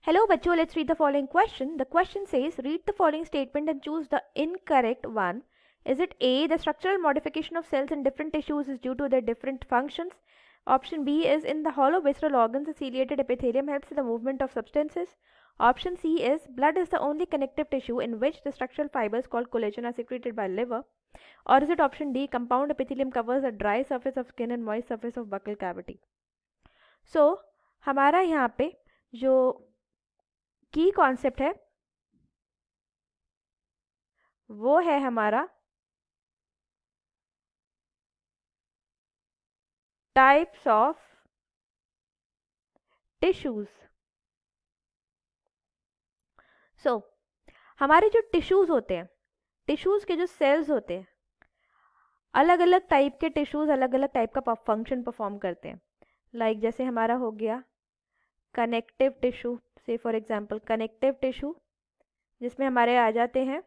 Hello, bachcho, let's read the following question. The question says, read the following statement and choose the incorrect one. Is it A, the structural modification of cells in different tissues is due to their different functions? Option B is, in the hollow visceral organs, the ciliated epithelium helps in the movement of substances. Option C is, blood is the only connective tissue in which the structural fibers called collagen are secreted by liver. Or is it option D, compound epithelium covers a dry surface of skin and moist surface of buccal cavity? So, हमारा यहाँ पे जो की concept है वो है हमारा types of tissues. सो हमारे जो टिश्यूज होते हैं, टिश्यूज के जो सेल्स होते हैं, अलग अलग टाइप के टिश्यूज अलग अलग टाइप का फंक्शन परफॉर्म करते हैं। लाइक जैसे हमारा हो गया कनेक्टिव टिश्यू, से फॉर एग्जांपल कनेक्टिव टिश्यू जिसमें हमारे आ जाते हैं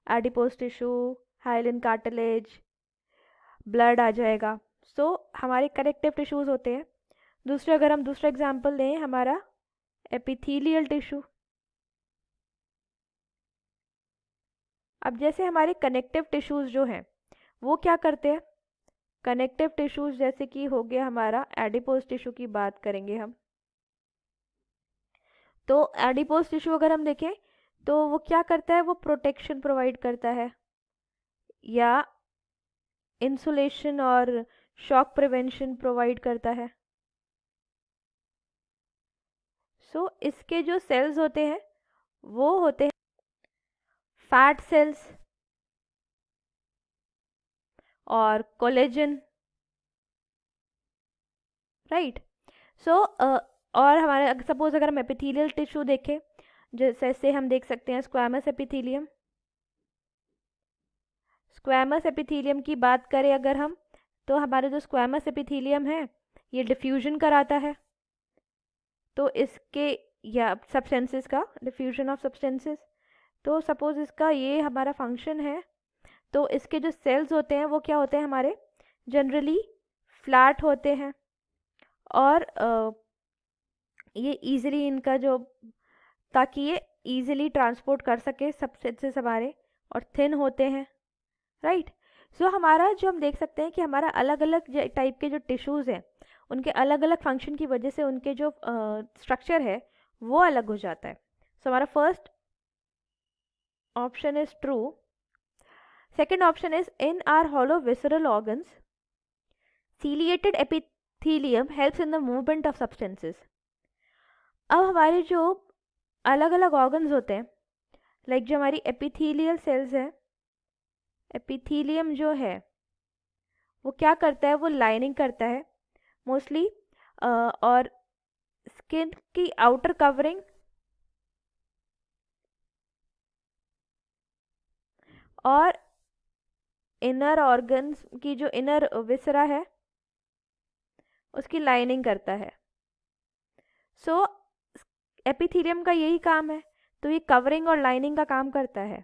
adipose tissue, hyaline cartilage, blood आ जाएगा। सो हमारे कनेक्टिव टिश्यूज होते हैं। दूसरे अगर हम दूसरा एग्जांपल लें, हमारा एपिथेलियल टिश्यू। अब जैसे हमारे कनेक्टिव टिश्यूज जो हैं वो क्या करते हैं, कनेक्टिव टिश्यूज जैसे कि हो गया हमारा एडिपोज टिश्यू की बात करेंगे हम, तो एडिपोज टिश्यू अगर हम देखें तो वो क्या करता है, वो प्रोटेक्शन प्रोवाइड करता है या इंसुलेशन और शॉक प्रिवेंशन प्रोवाइड करता है। सो इसके जो सेल्स होते हैं वो होते हैं फैट सेल्स और कोलेजन, राइट। सो और हमारे सपोज अगर हम एपिथेलियल टिश्यू देखें, जैसे हम देख सकते हैं स्क्वैमस एपिथेलियम। स्क्वैमस एपिथेलियम की बात करें अगर हम, तो हमारे जो स्क्वैमस एपिथेलियम है ये डिफ्यूजन कराता है, तो इसके या सब्सटेंसेस का डिफ्यूजन ऑफ सब्सटेंसेस, तो सपोज इसका ये हमारा फंक्शन है। तो इसके जो सेल्स होते हैं वो क्या होते हैं, हमारे जनरली फ्लैट होते हैं और ये इजीली इनका जो, ताकि ये इजीली ट्रांसपोर्ट कर सके सब्सटेंसेस हमारे, और थिन होते हैं, राइट। सो हमारा जो हम देख सकते हैं कि हमारा अलग अलग टाइप के जो टिश्यूज़ हैं उनके अलग अलग फंक्शन की वजह से उनके जो स्ट्रक्चर है वो अलग हो जाता है। सो हमारा first option is true. Second option is, in are hollow visceral organs ciliated epithelium helps in the movement of substances। अब हमारे जो अलग अलग ऑर्गन्स होते हैं, लाइक जो हमारी एपिथेलियल सेल्स हैं, एपिथेलियम जो है वो क्या करता है, वो लाइनिंग करता है मोस्टली, और स्किन की आउटर कवरिंग और इनर ऑर्गन्स की जो इनर विसरा है उसकी लाइनिंग करता है। सो एपिथेलियम का यही काम है, तो ये कवरिंग और लाइनिंग का काम करता है।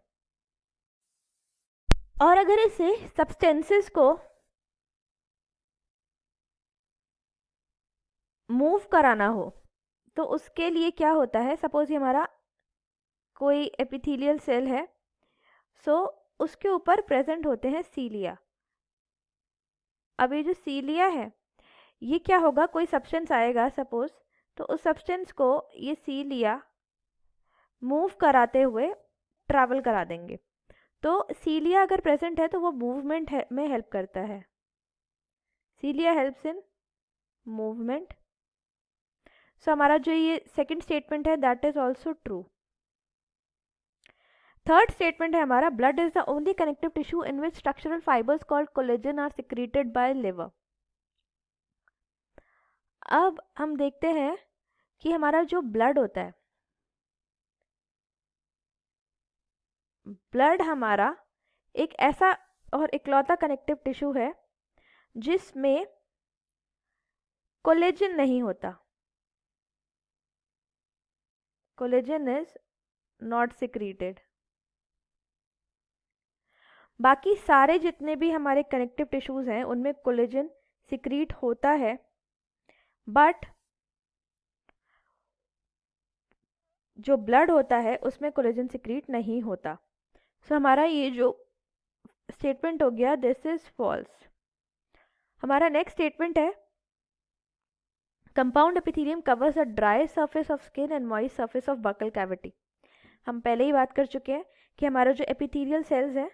और अगर इसे सब्सटेंसेस को मूव कराना हो तो उसके लिए क्या होता है, सपोज ये हमारा कोई एपिथेलियल सेल है, सो उसके ऊपर प्रेजेंट होते हैं सीलिया। अब ये जो सीलिया है ये क्या होगा, कोई सब्सटेंस आएगा सपोज, तो उस सब्सटेंस को ये सीलिया मूव कराते हुए ट्रैवल करा देंगे। तो सीलिया अगर प्रेजेंट है तो वो मूवमेंट में हेल्प करता है। सीलिया हेल्प्स इन मूवमेंट। सो हमारा जो ये सेकंड स्टेटमेंट है that is also true. Third statement है हमारा, blood is the only connective tissue in which structural fibres called collagen are secreted by liver. अब हम देखते हैं कि हमारा जो ब्लड होता है, ब्लड हमारा एक ऐसा और इकलौता कनेक्टिव टिश्यू है जिसमें कोलेजन नहीं होता। Collagen is not secreted. बाकी सारे जितने भी हमारे कनेक्टिव टिश्यूज हैं उनमें कोलेजन सिक्रीट होता है, बट जो ब्लड होता है उसमें कोलेजन सिक्रीट नहीं होता। सो हमारा ये जो स्टेटमेंट हो गया दिस इज फॉल्स। हमारा नेक्स्ट स्टेटमेंट है compound epithelium covers a dry surface of skin and moist surface of buccal cavity. हम पहले ही बात कर चुके हैं कि हमारा जो एपिथेलियल सेल्स हैं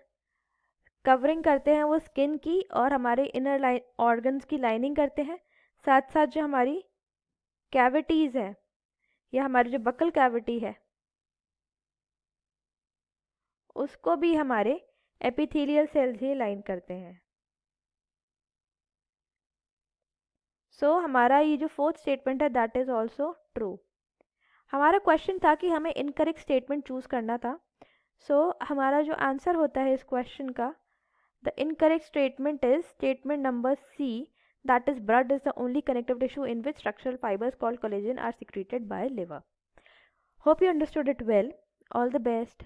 कवरिंग करते हैं वो स्किन की और हमारे इनर ऑर्गन्स की लाइनिंग करते हैं। साथ साथ जो हमारी कैविटीज़ है या हमारी जो बकल कैविटी है उसको भी हमारे एपिथेलियल सेल्स ही लाइन करते हैं। सो हमारा ये जो फोर्थ स्टेटमेंट है दैट इज़ ऑल्सो ट्रू। हमारा क्वेश्चन था कि हमें इनकरेक्ट स्टेटमेंट चूज़ करना था। सो हमारा जो आंसर होता है इस क्वेश्चन का, the incorrect statement is statement number C, that is blood is the only connective tissue in which structural fibers called collagen are secreted by liver. Hope you understood it well. All the best.